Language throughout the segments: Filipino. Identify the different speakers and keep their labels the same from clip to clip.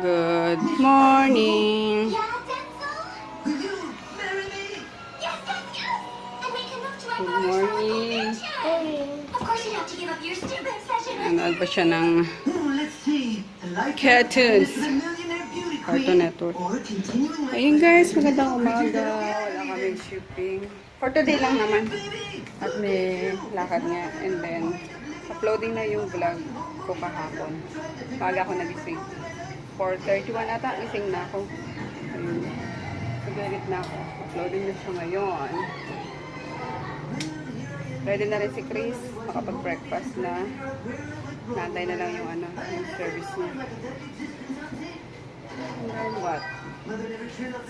Speaker 1: Good morning. Good morning. Nanood pa siya ng cartoons. Cartoon Network. Ayun guys, magandang umaga. Wala kaming shipping. For today lang naman. At may lakad nga. And then, uploading na yung vlog ko kahapon. Maaga ako nagising. 4:31 ata, gising na ako. Ayun. Nagalit na ako. Uploading na siya ngayon. Ready na rin si Chris. Makapag-breakfast na. Naantay na lang yung yung service niya. And then what?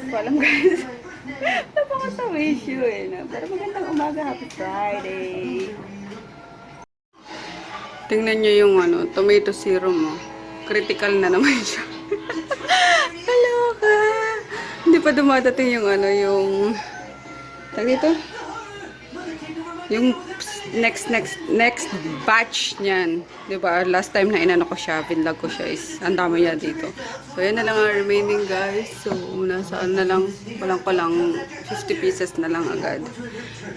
Speaker 1: So, alam guys. Napaka-wish you Pero magandang umaga. Happy Friday. Tingnan nyo yung tomato serum mo. Critical na naman siya. Kaloka. Hindi pa dumadating yung tag dito? Yung next batch niyan. 'Di ba? Last time na inano ko siya, pinlog ko siya is ang dami niya dito. So yan na lang ang remaining guys. So nasaan na lang, kulang 50 pieces na lang agad.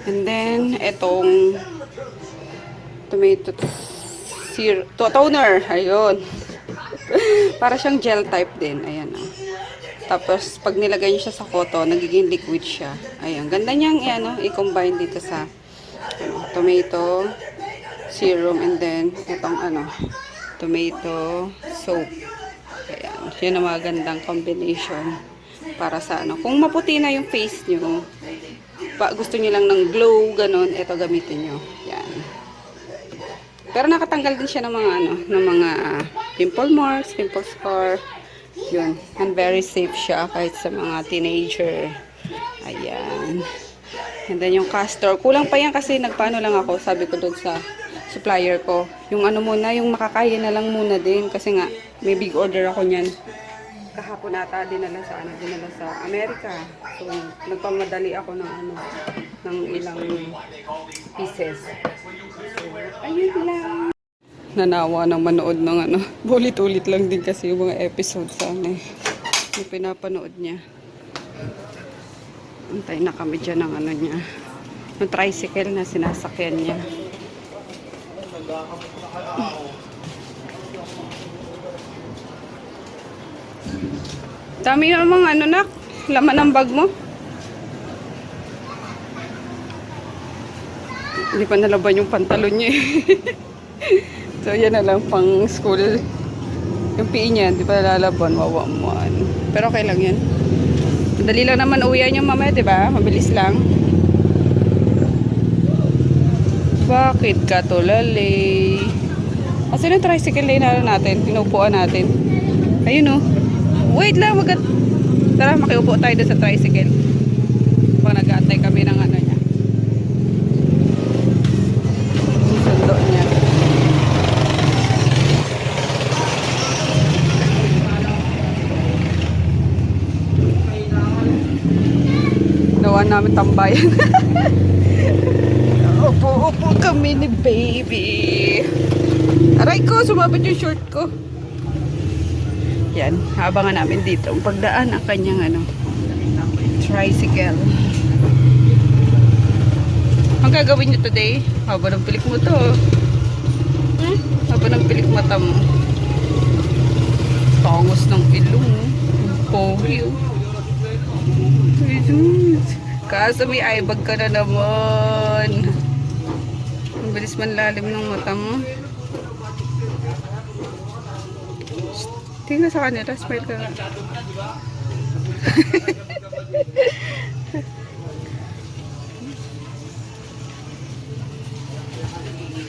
Speaker 1: And then etong tomato toner, ayun. Para siyang gel type din. Ayan. Tapos, pag nilagay niyo siya sa koto, nagiging liquid siya. Ayan. Ganda niyang i-combine dito sa tomato serum and then itong tomato soap. Ayan. Yun ang magandang combination para sa kung maputi na yung face niyo, gusto niyo lang ng glow, ganun, ito gamitin niyo. Yan. Pero nakatanggal din siya ng mga pimple marks, pimple scar. Yun. And very safe siya kahit sa mga teenager. Ayan. And then yung castor. Kulang pa yan kasi nagpaano lang ako. Sabi ko doon sa supplier ko. Yung muna, yung makakaya na lang muna din. Kasi nga, may big order ako niyan. Kahapon ata dinala sa Amerika. So, nagpamadali ako ng ilang pieces. So, ayun lang. Nanawa ng manood ng ulit-ulit lang din kasi yung mga episode yung pinapanood niya. Antay na kami dyan ng niya. Yung tricycle na sinasakyan niya. Dami yung mga nak, laman ng bag mo. Hindi pa nalaban yung pantalon niya So, yan na lang pang school. Yung PE niya, hindi pa lalaban, wawamuan. Pero okay lang yan. Madali lang naman uwian yung mamaya, di ba? Mabilis lang. Bakit ka tulali? Kasi yung tricycle lane natin, pinupuan natin. Ayun Wait lang, tara, makiupo tayo doon sa tricycle. Pag nag-aantay kami ng niya. Sundo niya. Nawa namin tambayan. Upo kami ni baby. Aray ko, sumabot yung short ko. Yan, habangan namin dito ang pagdaan ang kanyang tricycle. Ang gagawin nyo today? Haba ng pilik mo to. Haba ng pilik mata mo. Tangos ng ilong. Pogi. Kaso may eyebag ka na naman. Ang bilis man lalim ng mata mo. Tingnan sa kanila, smile ka nga.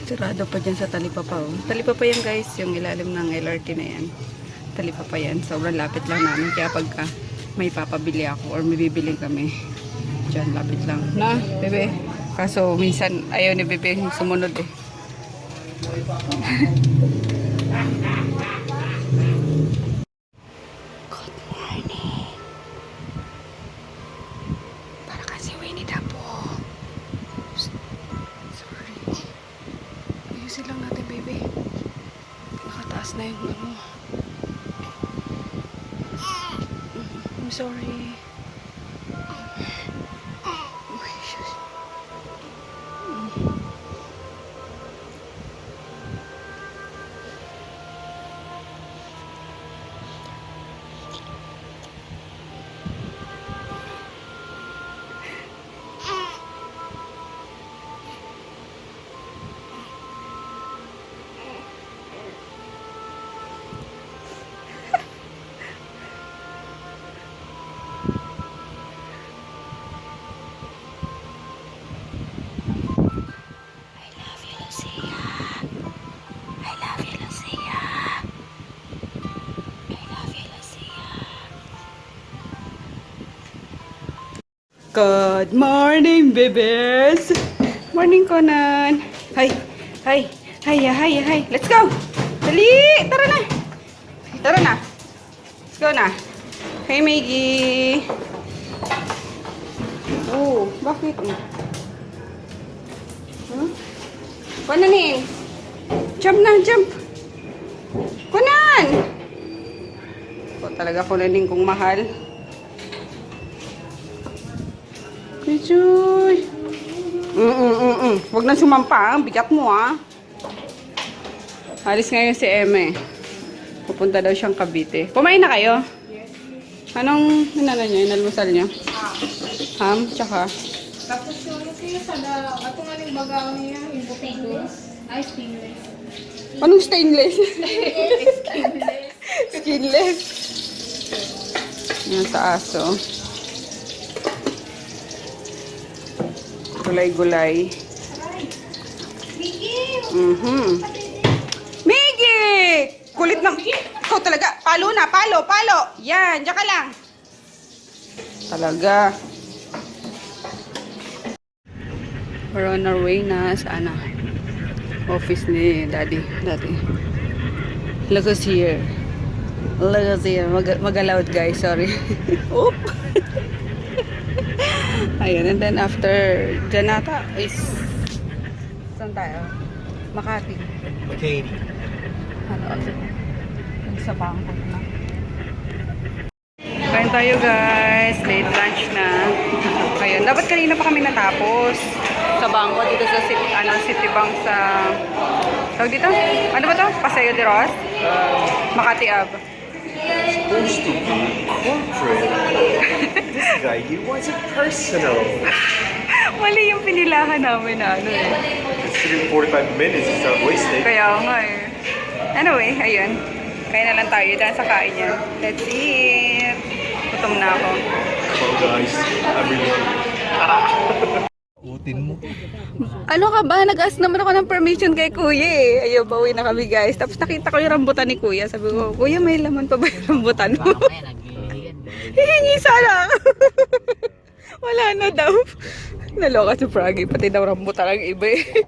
Speaker 1: Sarado pa dyan sa Talipapa. Talipapa yan guys, yung ilalim ng LRT na yan. Talipapa yan, sobrang lapit lang namin. Kaya pagka may papabili ako or may bibili kami, dyan lapit lang. Na, bebe. Kaso minsan ayaw ni bebe yung sumunod Good morning. Para kasi Winnie the Pooh. Sorry. Ayusin lang natin bebe. Nakataas na yung sorry. Good morning, bebes! Morning, Conan! Hi! Hi! Hi! Hi! Hi! Let's go! Dali! Tara na! Tara na! Let's go na! Hey, Maggie! Oh, bakit? Huh? Kunanin! Jump na! Jump! Kunan! Ito talaga kunanin kong mahal. Pichoy! Huwag na sumampa. Bigat mo, ah. Alis ngayon si Eme. Pupunta daw siyang Cavite. Kumain na kayo? Yes. Anong hinala niyo? Inalmusal niyo? Ham? Tsaka?
Speaker 2: Tapos yung siya sa ato nga yung bagaw niya, yung stainless. Ay, stainless.
Speaker 1: Anong stainless?
Speaker 2: Stainless.
Speaker 1: Skinless. Yan sa aso. Gulay-gulay. Miggy! Kulit ng... Ikaw talaga. Palo na. Palo. Palo. Yan. Diyan ka lang. Talaga. We're on our way na sa office ni Daddy. Look us here. Look us here. Mag-allowed guys. Sorry. Oop. Ayun, and then after Janata is saan tayo? Makati. Ano? Sa bangko na. Kain tayo guys. Late lunch na. Ayun, dapat kanina pa kami natapos. Sa bangko dito sa City Bank sa... Tawag dito? Ano ba to? Paseo de Ross? Makati Ave.
Speaker 3: Supposed to be corporate. This guy, he wants it personal.
Speaker 1: Mali yung pinilahan namin na ano eh.
Speaker 3: Considering 45 minutes is not wasted.
Speaker 1: Kaya nga eh. Anyway, ayun. Kaya na lang tayo dahil sa kain niya. Let's eat. Gutom na ako.
Speaker 3: Well guys, I'm really hungry. Utin mo.
Speaker 1: Ano ka ba? Nag-ask naman ako ng permission kay Kuya eh. Ayun, pauwi na kami guys. Tapos nakita ko yung rambutan ni Kuya. Sabi ko, Kuya, may laman pa ba yung rambutan mo? Hihingi sana. Wala na daw. Naloka si Froggy. Pati daw rambutan ang iba eh.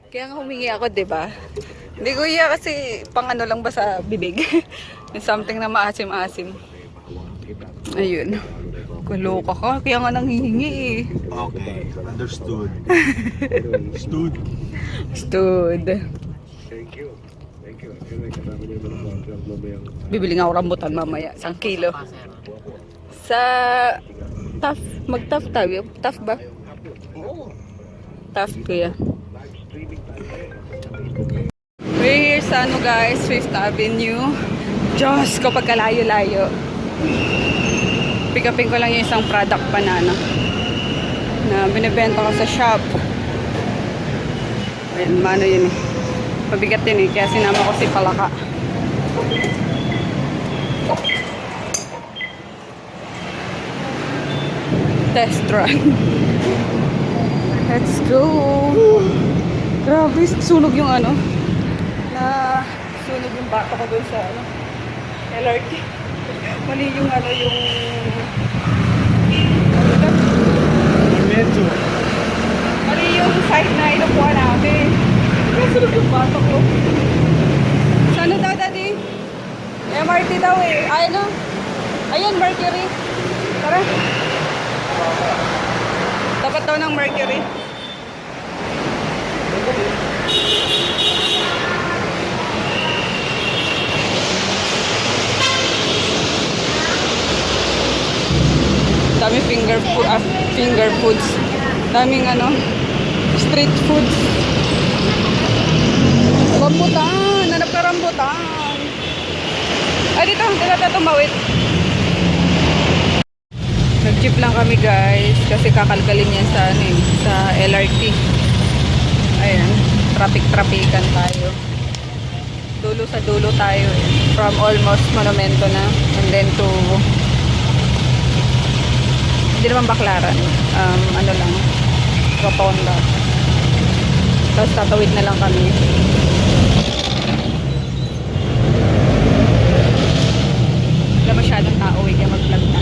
Speaker 1: Kaya nga humingi ako, diba? Hindi Kuya kasi pang ano lang ba sa bibig. Something na maasim-asim. Ayun. Kaloka ka. Kaya nga nanghihingi eh.
Speaker 3: Okay, understood.
Speaker 1: Stood.
Speaker 3: Thank you.
Speaker 1: Bibili nga ako rambutan mamaya. 1 kilo. Sa Tough. Mag-Tough tayo. Tough ba? Tough Kuya. We're here sa ano guys, Fifth Avenue. Diyos ko pagkalayo-layo. Pick upin ko lang yung isang product pa na binibenta ko sa shop. Ayun, mano yun eh. Mabigat yun eh, kaya sinama ko si Palaka. Test run. Let's go. Grabe, sunog yung ano. Sunog yung bata ko dun sa LRT. Mali yung yung
Speaker 3: Medyo.
Speaker 1: mali yung site na inukuha namin. Sunog yung bata ko. Sa ano daw, Daddy? MRT daw eh. Ay, ano? Ayun, Mercury. Tara. Dapat daw ng Mercury. Dami finger foods. Daming ano, street foods. Rambutan! Nanap ka rambutan! Ay, dito tumawid. Nag-jeep lang kami guys kasi kakalkalin yan sa, ano, sa LRT. Ayan, traffic-traffican tayo. Dulo sa dulo tayo eh. From almost Monumento na and then to hindi naman Baclaran. Ano lang, Rotonda. Tapos tatawid na lang kami. Wala masyadong tao eh, kaya mag-vlog na.